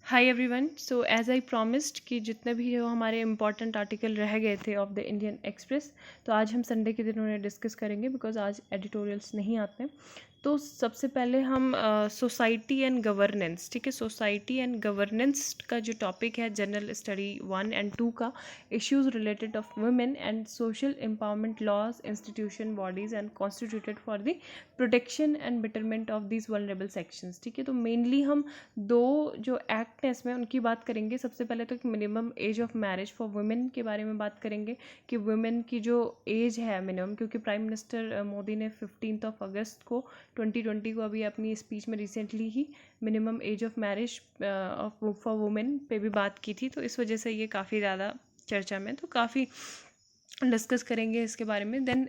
Hi everyone. So as I promised कि जितने भी जो हमारे इम्पॉर्टेंट आर्टिकल रह गए थे ऑफ द इंडियन एक्सप्रेस, तो आज हम संडे के दिन उन्हें डिस्कस करेंगे बिकॉज आज एडिटोरियल्स नहीं आते हैं। तो सबसे पहले हम सोसाइटी एंड गवर्नेंस, ठीक है, सोसाइटी एंड गवर्नेंस का जो टॉपिक है जनरल स्टडी 1 एंड 2 का, issues related of women and social empowerment laws institution bodies and constituted for the protection and betterment of these vulnerable sections. ठीक है, तो mainly हम दो जो एक्ट हैं इसमें उनकी बात करेंगे। सबसे पहले तो minimum age of marriage for women के बारे में बात करेंगे कि वुमेन की जो एज है मिनिमम, क्योंकि प्राइम मिनिस्टर मोदी ने 15 अगस्त को 2020 को अभी अपनी स्पीच में recently he minimum age of marriage for women पे भी बात की थी, तो इस वजह से ये काफ़ी ज़्यादा चर्चा में, तो काफ़ी डिस्कस करेंगे इसके बारे में। देन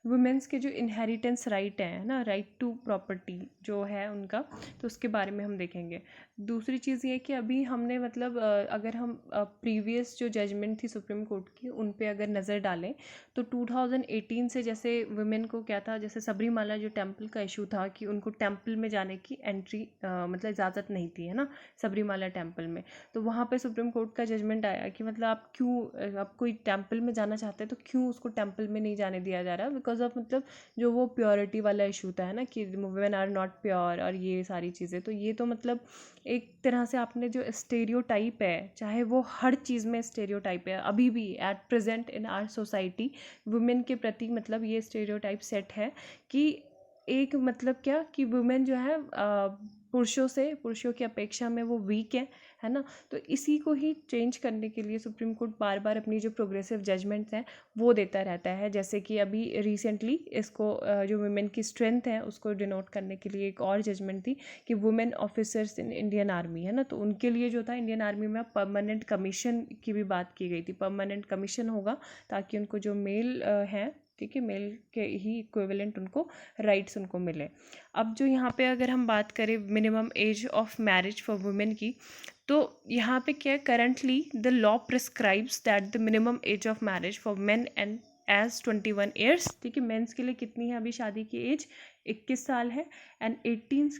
वुमेंस के जो इनहेरिटेंस राइट है ना, राइट टू प्रॉपर्टी जो है उनका, तो उसके बारे में हम देखेंगे। दूसरी चीज़ ये कि अभी हमने मतलब अगर हम प्रीवियस जो जजमेंट थी सुप्रीम कोर्ट की उन पे अगर नज़र डालें तो 2018 से जैसे वुमेन को क्या था, जैसे सबरीमाला जो टेम्पल का इशू था कि उनको टेम्पल में जाने की एंट्री मतलब इजाज़त नहीं थी, है ना, सबरीमाला टेम्पल में। तो वहाँ पे सुप्रीम कोर्ट का जजमेंट आया कि मतलब आप क्यों, आप कोई टेम्पल में जाना चाहते हैं तो क्यों उसको टेम्पल में नहीं जाने दिया जा रहा, बिकॉज ऑफ मतलब जो वो प्योरिटी वाला इशू था, है ना, कि वुमेन आर नॉट प्योर और ये सारी चीज़ें। तो ये तो मतलब एक तरह से आपने जो स्टेरियोटाइप है, चाहे वो हर चीज़ में स्टेरियोटाइप है अभी भी at present in our society, women के प्रति मतलब ये स्टेरियोटाइप सेट है कि एक मतलब क्या कि वुमेन जो है पुरुषों की अपेक्षा में वो वीक है ना। तो इसी को ही चेंज करने के लिए सुप्रीम कोर्ट बार बार अपनी जो प्रोग्रेसिव जजमेंट्स हैं वो देता रहता है। जैसे कि अभी रिसेंटली इसको जो वुमेन की स्ट्रेंथ है उसको डिनोट करने के लिए एक और जजमेंट थी कि women officers in Indian army, है ना, तो उनके लिए जो था इंडियन आर्मी में परमानेंट कमीशन की भी बात की गई थी। परमानेंट कमीशन होगा ताकि उनको जो मेल हैं, ठीक है, मेल के ही इक्विवेलेंट उनको राइट्स उनको मिले। अब जो यहाँ पे अगर हम बात करें minimum age of marriage for women की, तो यहाँ पे क्या है, currently the law prescribes that the minimum age of marriage for men and age 21 years, ठीक है, मेंस के लिए कितनी है अभी शादी की एज, 21 साल है, एंड 18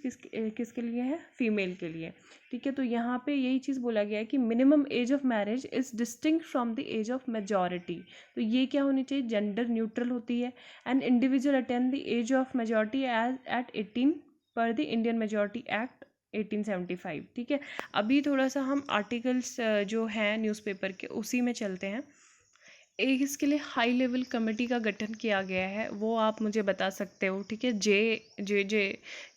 किसके लिए है, फीमेल के लिए। ठीक है, तो यहाँ पे यही चीज़ बोला गया है कि minimum age of marriage is distinct from the age of majority. तो ये क्या होनी चाहिए, जेंडर न्यूट्रल होती है। And individual attend the age of majority as at 18 पर द इंडियन मेजॉरिटी एक्ट 1875। ठीक है, अभी थोड़ा सा हम आर्टिकल्स जो हैं न्यूज़पेपर के उसी में चलते हैं। एक इसके लिए हाई लेवल कमेटी का गठन किया गया है, वो आप मुझे बता सकते हो, ठीक है, जे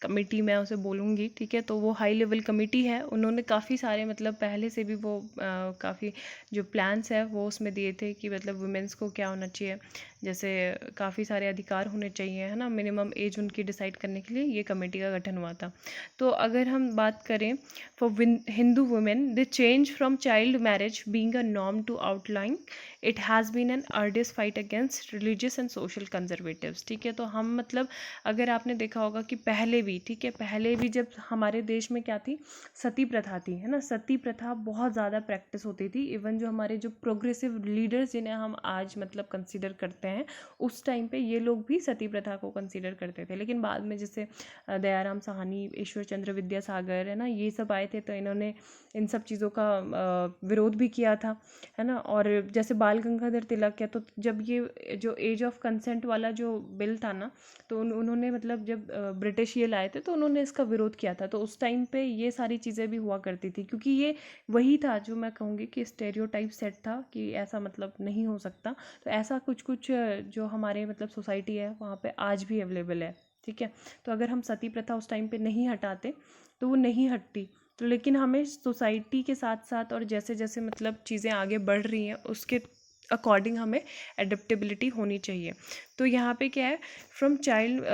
कमेटी मैं उसे बोलूँगी, ठीक है। तो वो हाई लेवल कमेटी है, उन्होंने काफ़ी सारे मतलब पहले से भी वो काफ़ी जो प्लान्स है वो उसमें दिए थे कि मतलब वुमेंस को क्या होना चाहिए, जैसे काफ़ी सारे अधिकार होने चाहिए, है ना, मिनिमम एज उनकी डिसाइड करने के लिए ये कमेटी का गठन हुआ था। तो अगर हम बात करें for Hindu women, the change from child marriage being a norm to outline, it has been an arduous fight against religious and social conservatives. ठीक है, तो हम मतलब अगर आपने देखा होगा कि पहले भी, ठीक है, पहले भी जब हमारे देश में क्या थी, सती प्रथा थी, है ना, सती प्रथा बहुत ज़्यादा प्रैक्टिस होती थी। इवन जो हमारे जो प्रोग्रेसिव लीडर्स जिन्हें हम आज मतलब कंसिडर करते हैं, उस टाइम पे ये लोग भी सती प्रथा को कंसिडर करते थे। लेकिन बाद में जैसे दयाराम साहनी, ईश्वर चंद्र विद्यासागर, है ना, ये सब आए थे तो इन्होंने इन सब चीज़ों का विरोध भी किया था, है ना। और जैसे बाल गंगाधर तिलक है, तो जब ये जो एज ऑफ कंसेंट वाला जो बिल था ना, तो उन्होंने मतलब जब ब्रिटिश ये लाए थे तो उन्होंने इसका विरोध किया था। तो उस टाइम पे ये सारी चीज़ें भी हुआ करती थी, क्योंकि ये वही था जो मैं कहूँगी कि स्टेरियोटाइप सेट था कि ऐसा मतलब नहीं हो सकता। तो ऐसा कुछ कुछ जो हमारे मतलब सोसाइटी है वहाँ पे आज भी अवेलेबल है। ठीक है, तो अगर हम सती प्रथा उस टाइम पे नहीं हटाते तो वो नहीं हटती। तो लेकिन हमें सोसाइटी के साथ साथ और जैसे जैसे मतलब चीज़ें आगे बढ़ रही हैं उसके अकॉर्डिंग हमें एडेप्टेबिलिटी होनी चाहिए। तो यहाँ पे क्या है, from child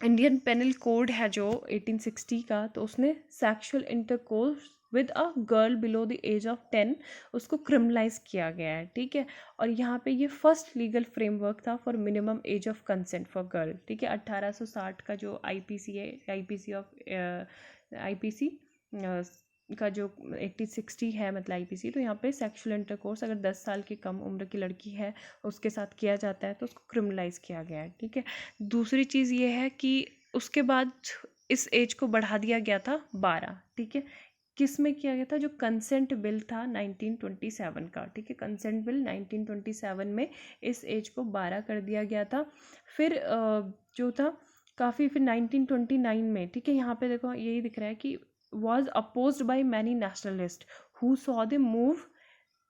Indian penal code है जो 1860 का, तो उसने sexual intercourse with a girl below the age of 10 उसको क्रिमिनलाइज किया गया है। ठीक है, और यहाँ पे ये फर्स्ट लीगल फ्रेमवर्क था for minimum age of consent for girl. ठीक है, 1860 का जो आईपीसी है, आईपीसी का जो 1860 है मतलब आईपीसी, तो यहाँ पे सेक्सुअल इंटरकोर्स अगर 10 साल की कम उम्र की लड़की है उसके साथ किया जाता है तो उसको क्रिमिनलाइज किया गया है। ठीक है, दूसरी चीज़ ये है कि उसके बाद इस एज को बढ़ा दिया गया था 12। ठीक है, किस में किया गया था, जो कंसेंट बिल था 1927 का, ठीक है, कंसेंट बिल 1927 में इस एज को 12 कर दिया गया था। फिर जो था काफ़ी, फिर 1929 में, ठीक है, यहाँ पे देखो यही दिख रहा है कि was opposed by many nationalists who saw the move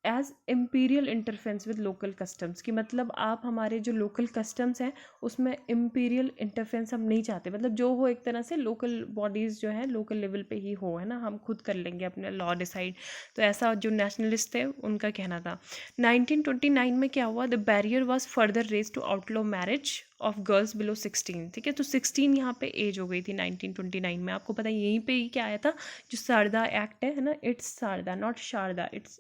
as imperial interference with local customs, कि मतलब आप हमारे जो लोकल कस्टम्स हैं उसमें इम्पीरियल इंटरफेरेंस हम नहीं चाहते, मतलब जो हो एक तरह से लोकल बॉडीज़ जो है लोकल लेवल पे ही हो, है ना, हम खुद कर लेंगे अपने लॉ डिसाइड। तो ऐसा जो नेशनलिस्ट थे उनका कहना था। 1929 में क्या हुआ, the barrier was further raise to outlaw marriage of girls below 16, ठीक है, तो 16 यहाँ पे एज हो गई थी 1929 में। आपको पता है यहीं पे ही क्या आया था, जो शारदा एक्ट है ना, it's Sharda not Sharda, it's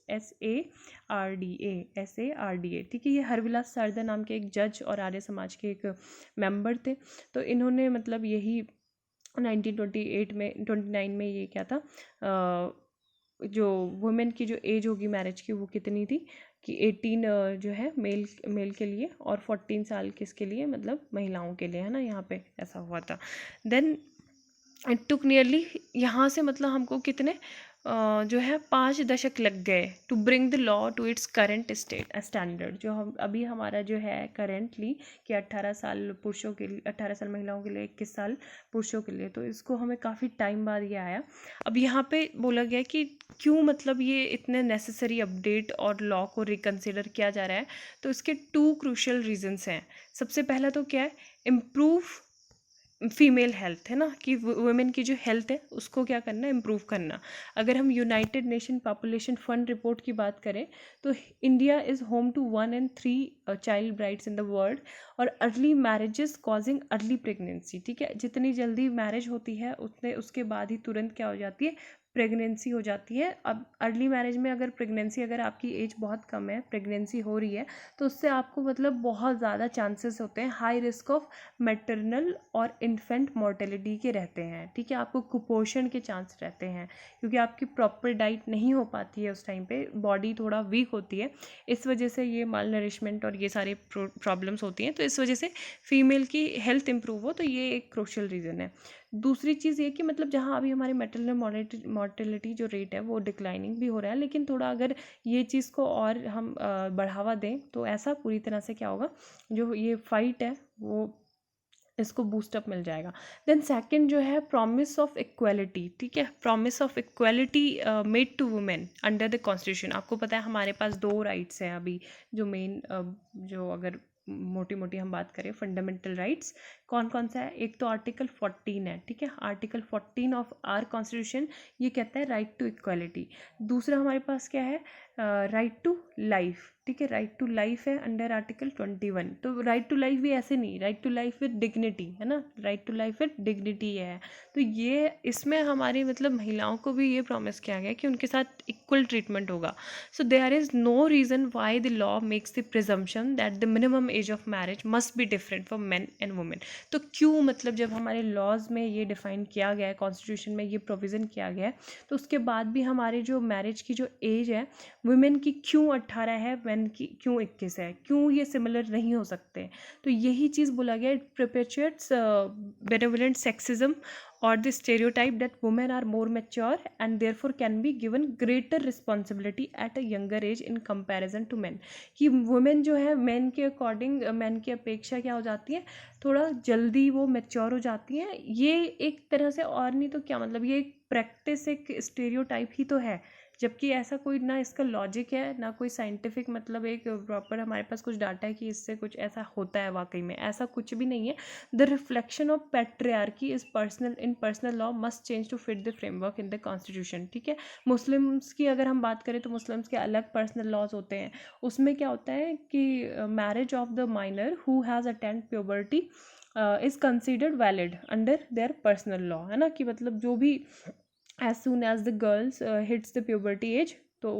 SARDA, ठीक है, ये हरविलास शारदा नाम के एक जज और आर्य समाज के एक मेंबर थे। तो इन्होंने मतलब यही 1928 में 29 में ये क्या था, जो वुमेन की जो एज होगी मैरिज की वो कितनी थी कि 18 जो है मेल के लिए और 14 साल किसके लिए, मतलब महिलाओं के लिए, है ना, यहाँ पे ऐसा हुआ था। देन इट टुक नियरली, यहाँ से मतलब हमको कितने जो है 5 दशक लग गए to bring the law to its current standard, जो हम अभी हमारा जो है करेंटली कि 18 साल पुरुषों के लिए, 18 साल महिलाओं के लिए, 21 साल पुरुषों के लिए, तो इसको हमें काफ़ी टाइम बाद ये आया। अब यहाँ पे बोला गया कि क्यों मतलब ये इतने नेसेसरी अपडेट और लॉ को रिकन्सिडर किया जा रहा है, तो इसके 2 क्रूशल रीजंस हैं। सबसे पहला तो क्या है, इम्प्रूव फीमेल हेल्थ, है ना, कि वुमेन की जो हेल्थ है उसको क्या करना, इम्प्रूव करना। अगर हम United Nation Population Fund report की बात करें तो India is home to 1 in 3 child brides in the world, और early marriages causing early pregnancy, ठीक है, जितनी जल्दी मैरिज होती है उतने उसके बाद ही तुरंत क्या हो जाती है, प्रेगनेंसी हो जाती है। अब अर्ली मैरिज में अगर प्रेगनेंसी, अगर आपकी एज बहुत कम है, प्रेगनेंसी हो रही है, तो उससे आपको मतलब बहुत ज़्यादा चांसेस होते हैं, हाई रिस्क ऑफ मैटरनल और इन्फेंट मोर्टेलिटी के रहते हैं, ठीक है, आपको कुपोषण के चांस रहते हैं, क्योंकि आपकी प्रॉपर डाइट नहीं हो पाती है उस टाइम पे, बॉडी थोड़ा वीक होती है, इस वजह से ये माल नरिशमेंट और ये सारे प्रॉब्लम्स होती हैं। तो इस वजह से फीमेल की हेल्थ इंप्रूव हो, तो ये एक क्रूशियल रीज़न है। दूसरी चीज़ ये कि मतलब जहाँ अभी हमारी मैटरनल मॉर्टेलिटी जो रेट है वो डिक्लाइनिंग भी हो रहा है, लेकिन थोड़ा अगर ये चीज़ को और हम बढ़ावा दें तो ऐसा पूरी तरह से क्या होगा, जो ये फाइट है वो इसको बूस्टअप मिल जाएगा। देन सेकंड जो है प्रॉमिस ऑफ इक्वालिटी, ठीक है, promise of equality made to women under the constitution. आपको पता है हमारे पास 2 राइट्स हैं अभी, जो मेन जो अगर मोटी मोटी हम बात करें फंडामेंटल राइट्स, कौन कौन सा है, एक तो आर्टिकल 14 है, ठीक है, आर्टिकल 14 ऑफ आर कॉन्स्टिट्यूशन, ये कहता है राइट टू इक्वालिटी। दूसरा हमारे पास क्या है, राइट टू लाइफ, ठीक है, राइट टू लाइफ है अंडर आर्टिकल 21। तो राइट टू लाइफ भी ऐसे नहीं, right to life with dignity, है ना, right to life with dignity है। तो ये इसमें हमारी मतलब महिलाओं को भी ये प्रॉमिस किया गया कि उनके साथ इक्वल ट्रीटमेंट होगा। So there is no reason why the law makes the presumption that the minimum age of marriage must be different for men and women. तो क्यों मतलब जब हमारे लॉज में ये डिफाइन किया गया है, कॉन्स्टिट्यूशन में ये प्रोविज़न किया गया है, तो उसके बाद भी हमारे जो मैरिज की जो एज है वुमेन की क्यों 18 है, मेन की क्यों 21 है, क्यों ये सिमिलर नहीं हो सकते। तो यही चीज़ बोला गया, it perpetuates benevolent sexism or the stereotype that women are more mature and therefore can be given greater responsibility at a younger age in comparison to men, कि वुमेन जो है मैन के अकॉर्डिंग, मैन की अपेक्षा क्या हो जाती है, थोड़ा जल्दी वो मैच्योर हो जाती हैं। ये एक तरह से, और नहीं तो क्या मतलब, ये एक प्रैक्टिस, एक स्टेरियोटाइप ही तो है, जबकि ऐसा कोई ना इसका लॉजिक है ना कोई साइंटिफिक, मतलब एक प्रॉपर हमारे पास कुछ डाटा है कि इससे कुछ ऐसा होता है, वाकई में ऐसा कुछ भी नहीं है। The reflection of patriarchy is personal in personal law must change to fit the framework in the constitution, ठीक है। मुस्लिम्स की अगर हम बात करें तो मुस्लिम्स के अलग पर्सनल लॉज होते हैं, उसमें क्या होता है कि marriage of the minor who has attend puberty is considered valid under their personal law, है ना, कि मतलब जो भी as soon as the girls hits the puberty age तो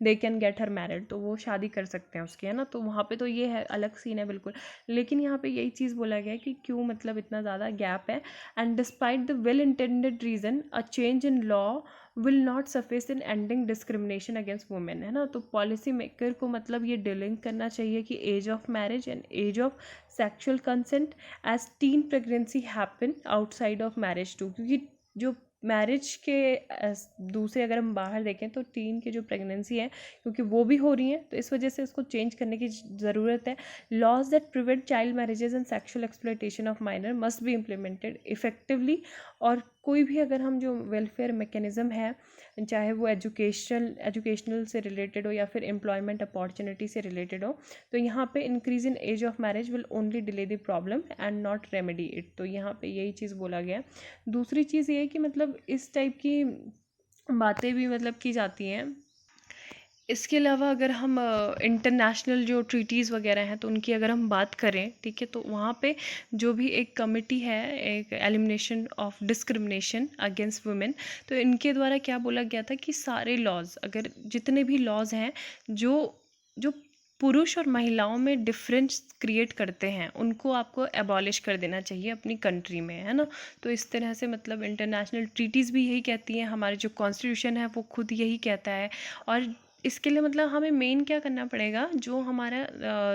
they can get her married, तो वो शादी कर सकते हैं उसकी, है ना, तो वहाँ पे तो ये है, अलग सीन है बिल्कुल। लेकिन यहाँ पे यही चीज़ बोला गया है कि क्यों मतलब इतना ज़्यादा गैप है, and despite the well intended reason a change in law will not suffice in ending discrimination against women, है ना। तो पॉलिसी मेकर को मतलब ये डीलिंग करना चाहिए कि age of marriage and age of sexual consent age teen pregnancy happen outside of marriage too, क्योंकि जो मैरिज के दूसरे अगर हम बाहर देखें तो टीन की जो प्रेगनेंसी है क्योंकि वो भी हो रही है, तो इस वजह से उसको चेंज करने की ज़रूरत है. Laws that prevent child marriages and sexual exploitation of minor must be implemented effectively. और कोई भी अगर हम जो वेलफेयर मैकेनिज़्म है, चाहे वो एजुकेशनल से रिलेटेड हो या फिर एम्प्लॉयमेंट अपॉर्चुनिटी से रिलेटेड हो, तो यहाँ पे increase in age of marriage will only delay the problem and not remedy it. तो यहाँ पे यही चीज़ बोला गया है. दूसरी चीज़ ये है कि मतलब इस टाइप की बातें भी मतलब की जाती हैं. इसके अलावा अगर हम इंटरनेशनल जो ट्रीटीज़ वगैरह हैं तो उनकी अगर हम बात करें, ठीक है, तो वहाँ पे जो भी एक कमिटी है, एक elimination of discrimination against women, तो इनके द्वारा क्या बोला गया था कि सारे लॉज, अगर जितने भी लॉज हैं जो जो पुरुष और महिलाओं में डिफरेंस क्रिएट करते हैं, उनको आपको एबॉलिश कर देना चाहिए अपनी कंट्री में, है ना. तो इस तरह से मतलब इंटरनेशनल ट्रीटीज़ भी यही कहती हैं, हमारे जो कॉन्स्टिट्यूशन है वो खुद यही कहता है. और इसके लिए मतलब हमें मेन क्या करना पड़ेगा, जो हमारा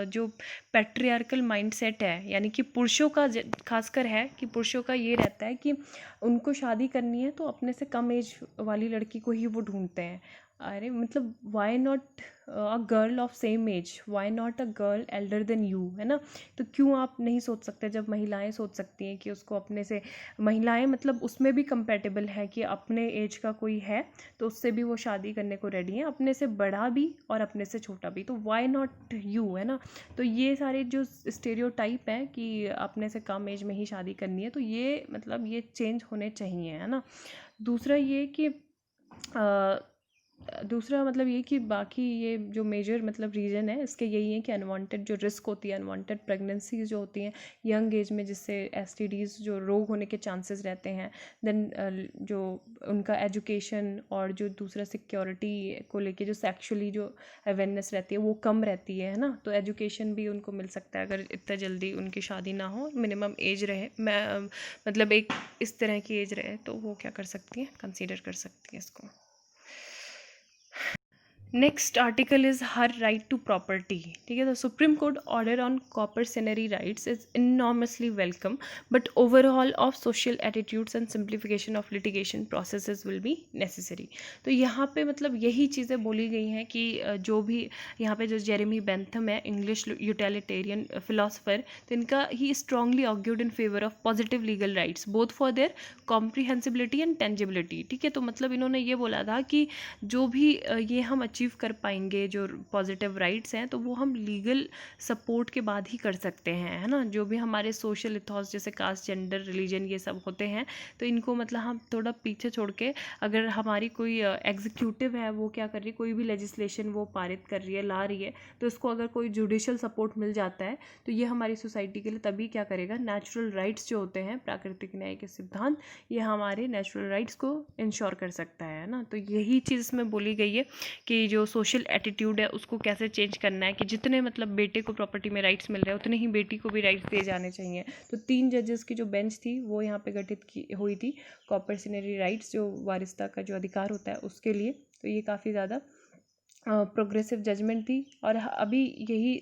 जो पैट्रियार्कल माइंडसेट है, यानी कि पुरुषों का खासकर है कि पुरुषों का ये रहता है कि उनको शादी करनी है तो अपने से कम एज वाली लड़की को ही वो ढूंढते हैं. अरे मतलब why not a girl of same age, why not a girl elder than you, है ना. तो क्यों आप नहीं सोच सकते, जब महिलाएं सोच सकती हैं कि उसको अपने से, महिलाएं मतलब उसमें भी कंपेटेबल है कि अपने एज का कोई है तो उससे भी वो शादी करने को रेडी हैं, अपने से बड़ा भी और अपने से छोटा भी, तो वाई नॉट यू, है ना. तो ये सारे जो स्टेरियोटाइप हैं कि अपने से कम एज में ही शादी करनी है, तो ये मतलब ये चेंज होने चाहिए, है ना. दूसरा ये कि दूसरा मतलब ये कि बाकी ये जो मेजर मतलब रीज़न है इसके यही है कि अनवांटेड जो रिस्क होती है, अनवांटेड प्रेगनेंसीज जो होती हैं यंग एज में, जिससे एसटीडीज़ जो रोग होने के चांसेस रहते हैं. देन जो उनका एजुकेशन और जो दूसरा सिक्योरिटी को लेके जो सेक्सुअली जो अवेयरनेस रहती है वो कम रहती है ना. तो एजुकेशन भी उनको मिल सकता है अगर इतना जल्दी उनकी शादी ना हो, मिनिमम एज रहे, मतलब एक इस तरह की एज रहे, तो वो क्या कर सकती हैं, कंसीडर कर सकती हैं इसको. Next article is her right to property. ठीक है, the Supreme Court order on coparcenary rights is enormously welcome, but overall of social attitudes and simplification of litigation processes will be necessary. तो यहाँ पे मतलब यही चीज़ें बोली गई हैं कि जो भी यहाँ पे जो जेरेमी बेंथम है, इंग्लिश यूटिलिटेरियन फिलोसफर, तो इनका ही strongly argued in favour of positive legal rights both for their comprehensibility and tangibility. ठीक है, तो मतलब इन्होंने ये बोला था कि जो भी ये हम अचीव कर पाएंगे जो पॉजिटिव राइट्स हैं, तो वो हम लीगल सपोर्ट के बाद ही कर सकते हैं, है ना. जो भी हमारे सोशल इथॉस जैसे कास्ट, जेंडर, रिलीजन ये सब होते हैं, तो इनको मतलब हम थोड़ा पीछे छोड़ के, अगर हमारी कोई एग्जीक्यूटिव है वो क्या कर रही है, कोई भी लेजिस्लेशन वो पारित कर रही है, ला रही है, तो उसको अगर कोई जुडिशल सपोर्ट मिल जाता है तो ये हमारी सोसाइटी के लिए तभी क्या करेगा, नेचुरल राइट्स जो होते हैं, प्राकृतिक न्याय के सिद्धांत, ये हमारे नेचुरल राइट्स को इंश्योर कर सकता है ना. तो यही चीज़ इसमें बोली गई है कि जो सोशल एटीट्यूड है उसको कैसे चेंज करना है, कि जितने मतलब बेटे को प्रॉपर्टी में राइट्स मिल रहे हैं उतने ही बेटी को भी राइट्स दिए जाने चाहिए. तो 3 जजेस की जो बेंच थी वो यहाँ पे गठित की हुई थी कॉपर्सनरी राइट्स, जो वारिसता का जो अधिकार होता है उसके लिए. तो ये काफ़ी ज़्यादा प्रोग्रेसिव जजमेंट थी. और अभी यही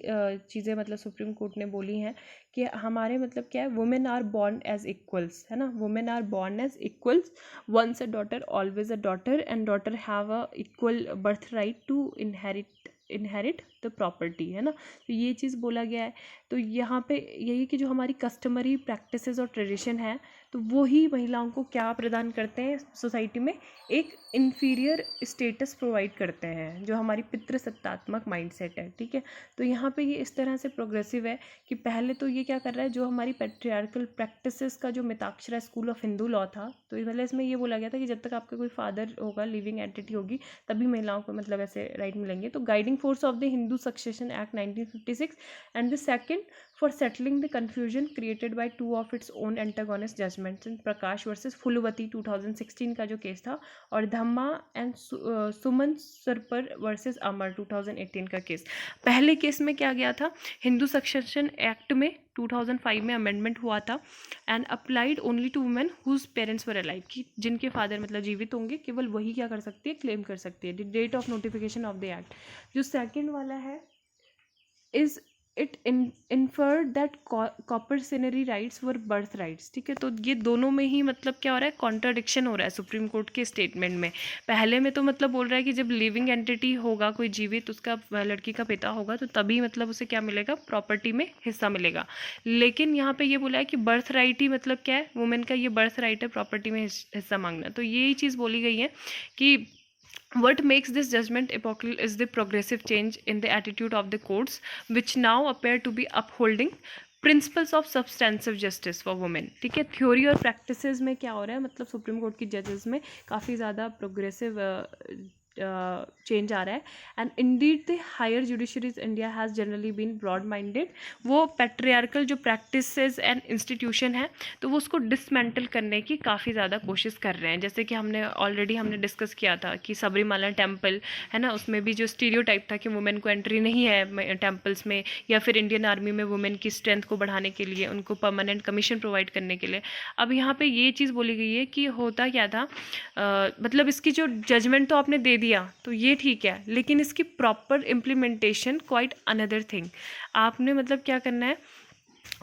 चीज़ें मतलब सुप्रीम कोर्ट ने बोली हैं कि हमारे मतलब क्या है, women are born as equals, है ना. Women are born as equals, once a daughter always a daughter, and daughter have a equal birth right to inherit the property, है ना. तो ये चीज़ बोला गया है. तो यहाँ पे यही कि जो हमारी कस्टमरी प्रैक्टिसेस और ट्रेडिशन है, तो वो ही महिलाओं को क्या प्रदान करते हैं सोसाइटी में, एक इन्फीरियर स्टेटस प्रोवाइड करते हैं, जो हमारी पितृसत्तात्मक माइंडसेट है. ठीक है, तो यहाँ पे ये इस तरह से प्रोग्रेसिव है कि पहले तो ये क्या कर रहा है, जो हमारी पैट्रियार्कल प्रैक्टिसेस का जो Mitakshara school of Hindu law था, तो मतलब इसमें ये बोला गया था कि जब तक आपका कोई फादर होगा, लिविंग एंटिटी होगी, तभी महिलाओं को मतलब ऐसे राइट मिलेंगे. तो guiding force of the Hindu succession act 1956 and the second for settling the confusion created by two of its own antagonist judgments in Prakash versus Phulwati 2016 का जो केस था, और धम्मा एंड सुमन सरपर वर्सेस अमर 2018 का केस. पहले केस में क्या गया था, हिंदू सक्सेशन एक्ट में 2005 में अमेंडमेंट हुआ था and applied only to women whose parents were alive, कि जिनके फादर मतलब जीवित होंगे, केवल वही क्या कर सकती है, क्लेम कर सकती है. The date of notification of the act. जो सेकेंड वाला है is it inferred that coparcenary rights were birth rights. ठीक है, तो ये दोनों में ही मतलब क्या हो रहा है, कॉन्ट्राडिक्शन हो रहा है सुप्रीम कोर्ट के स्टेटमेंट में। पहले में तो मतलब बोल रहा है कि जब लिविंग एंटिटी होगा कोई जीवित, उसका लड़की का पिता होगा, तो तभी मतलब उसे क्या मिलेगा, प्रॉपर्टी में हिस्सा मिलेगा। लेकिन यहाँ पे ये बोला है कि बर्थ राइट ही मतलब क्या है, वुमेन का ये बर्थ राइट है प्रॉपर्टी में हिस्सा मांगना। तो यही चीज़ बोली गई है कि what makes this judgment epochal is the progressive change in the attitude of the courts, which now appear to be upholding principles of substantive justice for women. ठीक है, थ्योरी और प्रैक्टिसेस में क्या हो रहा है, मतलब सुप्रीम कोर्ट की जजेस में काफ़ी ज़्यादा प्रोग्रेसिव चेंज आ रहा है। And indeed the higher judiciaries India has generally been broad minded. वो पैट्रियार्कल जो प्रैक्टिसेस एंड इंस्टीट्यूशन है, तो वो उसको डिसमेंटल करने की काफ़ी ज़्यादा कोशिश कर रहे हैं। जैसे कि हमने डिस्कस किया था कि सबरीमाला टेम्पल है ना, उसमें भी जो स्टीरियोटाइप था कि वुमेन को एंट्री नहीं है टेम्पल्स में, या फिर इंडियन आर्मी में वुमेन की स्ट्रेंथ को बढ़ाने के लिए, उनको परमानेंट कमीशन प्रोवाइड करने के लिए। अब यहाँ पे ये चीज़ बोली गई है कि होता क्या था, मतलब इसकी जो जजमेंट तो आपने दे दिया तो ये ठीक है, लेकिन इसकी proper implementation quite another thing. आपने मतलब क्या करना है,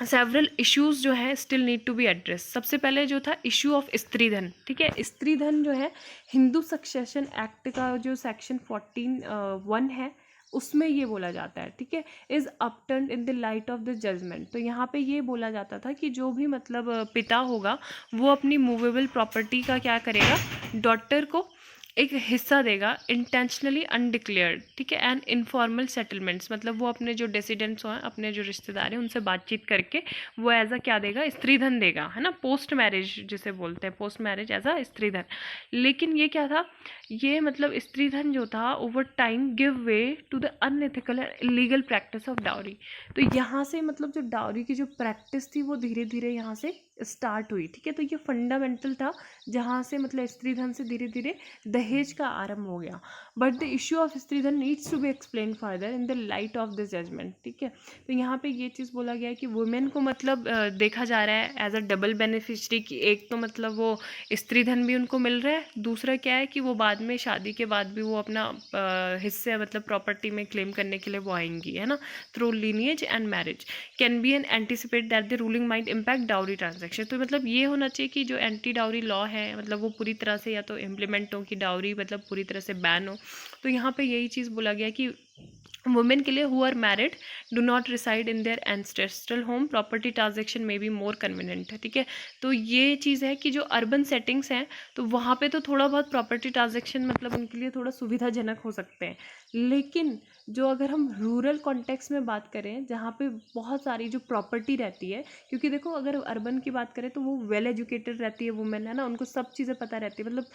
सेवरल इश्यूज जो है still need to be address. सबसे पहले जो था इशू ऑफ स्त्री धन। ठीक है, स्त्री धन जो है हिंदू सक्सेशन एक्ट का जो सेक्शन 14(1) है, उसमें ये बोला जाता है। ठीक है, is upturn in the light of the judgment. तो यहाँ पे ये बोला जाता था कि जो भी मतलब पिता होगा वो अपनी मूवेबल प्रॉपर्टी का क्या करेगा, डॉटर को एक हिस्सा देगा इंटेंशनली अनडिक्लेयर्ड। ठीक है, एंड इनफॉर्मल सेटलमेंट्स, मतलब वो अपने जो डेसिडेंट्स हैं, अपने जो रिश्तेदार हैं, उनसे बातचीत करके वो एज अ क्या देगा, स्त्री धन देगा, है ना, पोस्ट मैरिज जिसे बोलते हैं, पोस्ट मैरिज एज अ स्त्री धन। लेकिन ये क्या था, ये मतलब स्त्री धन जो था over time give way to the unethical and illegal practice of dowry. तो यहाँ से मतलब जो डाउरी की जो प्रैक्टिस थी वो धीरे धीरे यहाँ से स्टार्ट हुई। ठीक है, तो ये फंडामेंटल था जहाँ से मतलब स्त्री धन से धीरे धीरे दहेज का आरंभ हो गया। But the issue of stridhan needs to be explain further in the light of this judgment. ठीक है, तो यहाँ पे ये चीज़ बोला गया है कि वुमेन को मतलब देखा जा रहा है एज अ डबल बेनिफिशरी की। एक तो मतलब वो स्त्री धन भी उनको मिल रहा है, दूसरा क्या है कि वो बाद में शादी के बाद भी वो अपना हिस्से मतलब प्रॉपर्टी में क्लेम करने के लिए वो आएंगी, है ना, through lineage and marriage can be an anticipate that the ruling might impact dowry transaction. तो मतलब ये होना चाहिए कि जो एंटी डाउरी लॉ है मतलब वो पूरी तरह से या तो इम्प्लीमेंट हो, कि डाउरी मतलब पूरी तरह से बैन हो। तो यहाँ पे यही चीज़ बोला गया कि वुमेन के लिए who are married do not reside in their ancestral home, property transaction में भी मोर कन्वीनियंट है। ठीक है, तो ये चीज़ है कि जो अर्बन सेटिंग्स हैं तो वहाँ पे तो थोड़ा बहुत प्रॉपर्टी ट्रांजेक्शन मतलब उनके लिए थोड़ा सुविधाजनक हो सकते हैं, लेकिन जो अगर हम रूरल कॉन्टेक्स्ट में बात करें जहाँ पे बहुत सारी जो प्रॉपर्टी रहती है, क्योंकि देखो अगर अर्बन की बात करें तो वो वेल एजुकेटेड रहती है वुमेन, है ना, उनको सब चीज़ें पता रहती है। मतलब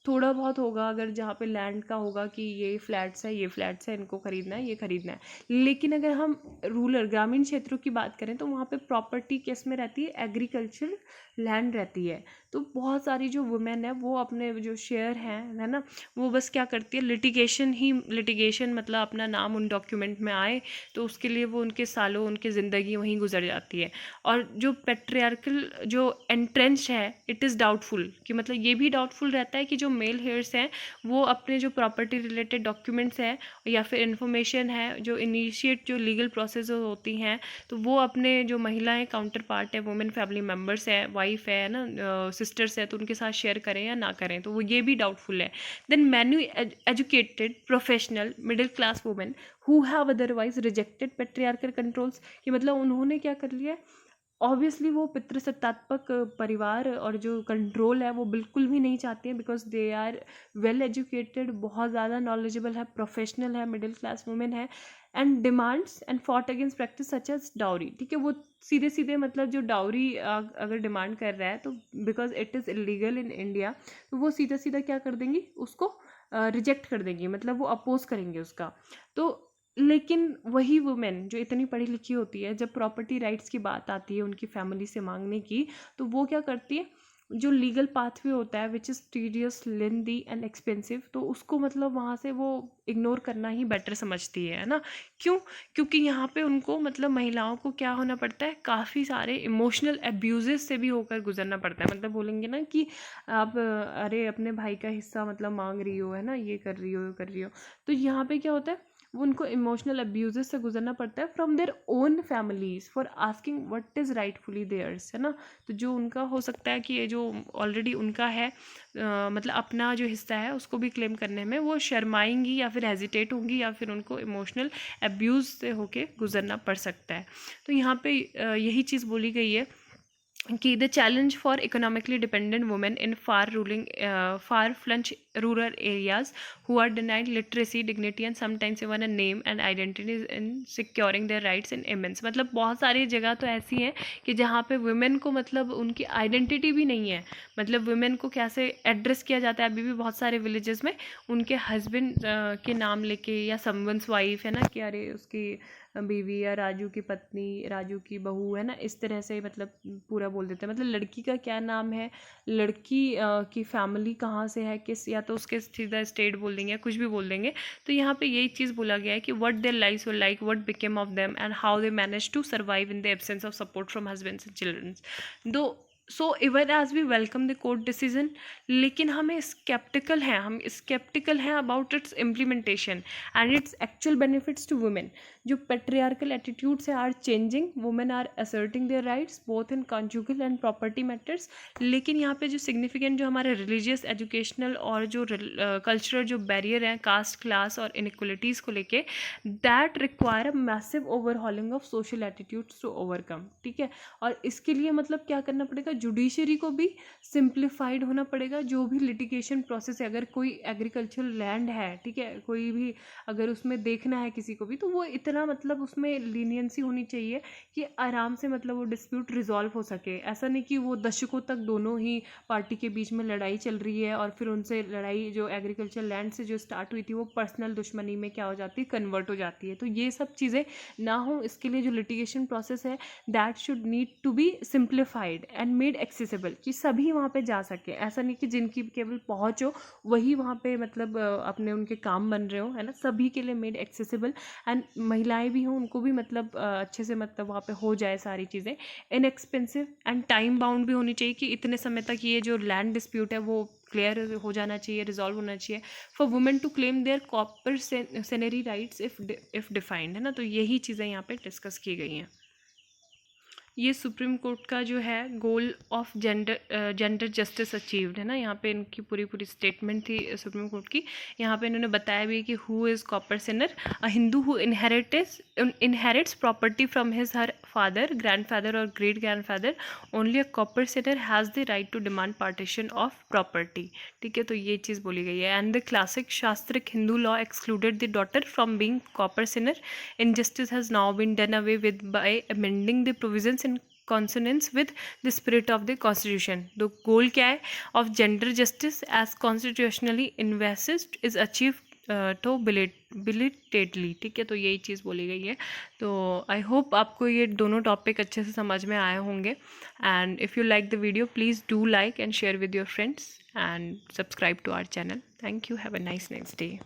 थोड़ा बहुत होगा अगर जहाँ पे लैंड का होगा कि ये फ्लैट्स है, ये फ्लैट्स है, इनको खरीदना है, ये खरीदना है। लेकिन अगर हम रूरल ग्रामीण क्षेत्रों की बात करें तो वहाँ पे प्रॉपर्टी किस में रहती है, एग्रीकल्चर लैंड रहती है। तो बहुत सारी जो वुमेन है वो अपने जो शेयर हैं, है ना, वो बस क्या करती है, लिटिगेशन मतलब अपना नाम उन डॉक्यूमेंट में आए तो उसके लिए वो उनके सालों उनकी ज़िंदगी वहीं गुजर जाती है। और जो पेट्रियार्कल जो एंट्रेंच है, इट इज़ डाउटफुल, कि मतलब ये भी डाउटफुल रहता है कि जो मेल हेयर्स हैं वो अपने जो प्रॉपर्टी रिलेटेड डॉक्यूमेंट्स हैं या फिर इन्फॉर्मेशन है जो इनिशिएट जो लीगल प्रोसेस होती हैं, तो वो अपने जो महिलाएं काउंटर पार्ट है, वुमेन फैमिली मेम्बर्स है, वाइफ है ना, सिस्टर्स है, तो उनके साथ शेयर करें या ना करें, तो वो ये भी डाउटफुल है। Then many educated professional middle class women who have otherwise rejected patriarchal controls, कि मतलब उन्होंने क्या कर लिया, ऑब्वियसली वो पितृसत्तात्मक परिवार और जो कंट्रोल है वो बिल्कुल भी नहीं चाहती हैं, because they are well educated, बहुत ज़्यादा नॉलेजेबल है, प्रोफेशनल है, मिडिल क्लास वुमेन है, and demands and fought against practice such as dowry. ठीक है, वो सीधे सीधे मतलब जो डाउरी अगर डिमांड कर रहा है तो because it is illegal in India, तो वो सीधा सीधा क्या कर देंगी, उसको रिजेक्ट कर देंगी, मतलब वो अपोज करेंगे उसका। तो लेकिन वही वुमेन जो इतनी पढ़ी लिखी होती है, जब प्रॉपर्टी राइट्स की बात आती है उनकी फैमिली से मांगने की, तो वो क्या करती है, जो लीगल पाथवे होता है which is tedious lengthy and expensive, तो उसको मतलब वहाँ से वो इग्नोर करना ही बेटर समझती है ना। क्यों? क्योंकि यहाँ पे उनको मतलब महिलाओं को क्या होना पड़ता है, काफ़ी सारे इमोशनल एब्यूजेस से भी होकर गुजरना पड़ता है। मतलब बोलेंगे ना कि आप अरे अपने भाई का हिस्सा मतलब मांग रही हो, है ना, ये कर रही हो, ये कर रही हो। तो यहाँ पे क्या होता है, वो उनको इमोशनल अब्यूज़ से गुजरना पड़ता है from their own families for asking what is rightfully theirs, है ना। तो जो उनका हो सकता है कि ये जो ऑलरेडी उनका है मतलब अपना जो हिस्सा है उसको भी क्लेम करने में वो शर्माएंगी या फिर हेजिटेट होंगी या फिर उनको इमोशनल अब्यूज़ से होके गुजरना पड़ सकता है। तो यहाँ पे यही चीज़ बोली गई है कि the challenge for economically dependent women in far flung rural areas who are denied literacy, dignity and sometimes even a name and identity in securing their rights in immense. मतलब बहुत सारी जगह तो ऐसी हैं कि जहाँ पे वुमेन को मतलब उनकी आइडेंटिटी भी नहीं है, मतलब वुमेन को कैसे एड्रेस किया जाता है अभी भी बहुत सारे विलेजेस में उनके हस्बैंड के नाम लेके या समवंस वाइफ, है ना, कि अरे उसकी बीवी या राजू की पत्नी, राजू की बहू, है ना, इस तरह से मतलब पूरा बोल देते हैं। मतलब लड़की का क्या नाम है, लड़की की फैमिली कहाँ से है, किस, या तो उसके सीधा स्टेट बोल देंगे या कुछ भी बोल देंगे। तो यहाँ पे यही चीज़ बोला गया है कि what their lives were like, what became of them and how they manage to survive in the absence of support from husbands and childrens. Though so even as we welcome the court decision, लेकिन हम sceptical हैं about its implementation and its actual benefits to women. जो patriarchal attitudes are changing, women are asserting their rights both in conjugal and property matters. लेकिन यहाँ पे जो significant जो हमारे रिलीजियस, एजुकेशनल और जो कल्चरल जो बैरियर हैं कास्ट, क्लास और इनइक्वलिटीज़ को लेके, that require a massive overhauling of social attitudes to overcome. ठीक है, और इसके लिए मतलब क्या करना पड़ेगा, जुडिशरी को भी सिंप्लीफाइड होना पड़ेगा। जो भी लिटिगेशन प्रोसेस है, अगर कोई एग्रीकल्चरल लैंड है, ठीक है, कोई भी अगर उसमें देखना है किसी को भी, तो वो इतना मतलब उसमें लीनियंसी होनी चाहिए कि आराम से मतलब वो डिस्प्यूट रिजॉल्व हो सके। ऐसा नहीं कि वो दशकों तक दोनों ही पार्टी के बीच में लड़ाई चल रही है और फिर उनसे लड़ाई जो एग्रीकल्चर लैंड से जो स्टार्ट हुई थी वो पर्सनल दुश्मनी में क्या हो जाती है, कन्वर्ट हो जाती है। तो ये सब चीज़ें ना हो, इसके लिए जो लिटिगेशन प्रोसेस है that should need to be simplified and made accessible, कि सभी वहाँ पे जा सके। ऐसा नहीं कि जिनकी केवल पहुँच हो वही वहाँ पे मतलब अपने उनके काम बन रहे हो, है ना, सभी के लिए मेड एक्सेसिबल। एंड महिलाएं भी हों, उनको भी मतलब अच्छे से मतलब वहाँ पे हो जाए सारी चीज़ें। इनएक्सपेंसिव एंड टाइम बाउंड भी होनी चाहिए कि इतने समय तक ये जो लैंड डिस्प्यूट है वो क्लियर हो जाना चाहिए, रिजॉल्व होना चाहिए। For women to claim their coparcenary rights if defined, है ना। तो यही चीज़ें यहाँ पे डिस्कस की गई हैं। ये सुप्रीम कोर्ट का जो है goal of gender justice achieved, है ना। यहाँ पे इनकी पूरी स्टेटमेंट थी सुप्रीम कोर्ट की। यहाँ पे इन्होंने बताया भी कि who is coparcener, a Hindu who inherits property from his her father, grandfather और great grandfather. Only a coparcener has the right to demand partition of property. ठीक है, तो ये चीज़ बोली गई है। And the classic shastric Hindu law excluded the daughter from being coparcener. Injustice has now been done away with by amending the provisions in consonance with the spirit of the constitution. The goal क्या है of gender justice as constitutionally envisaged is achieved तो belatedly। ठीक है, तो यही चीज़ बोली गई है। तो आई होप आपको ये दोनों टॉपिक अच्छे से समझ में आए होंगे। And if you like the video please do like and share with your friends and subscribe to our channel. Thank you, have a nice next day.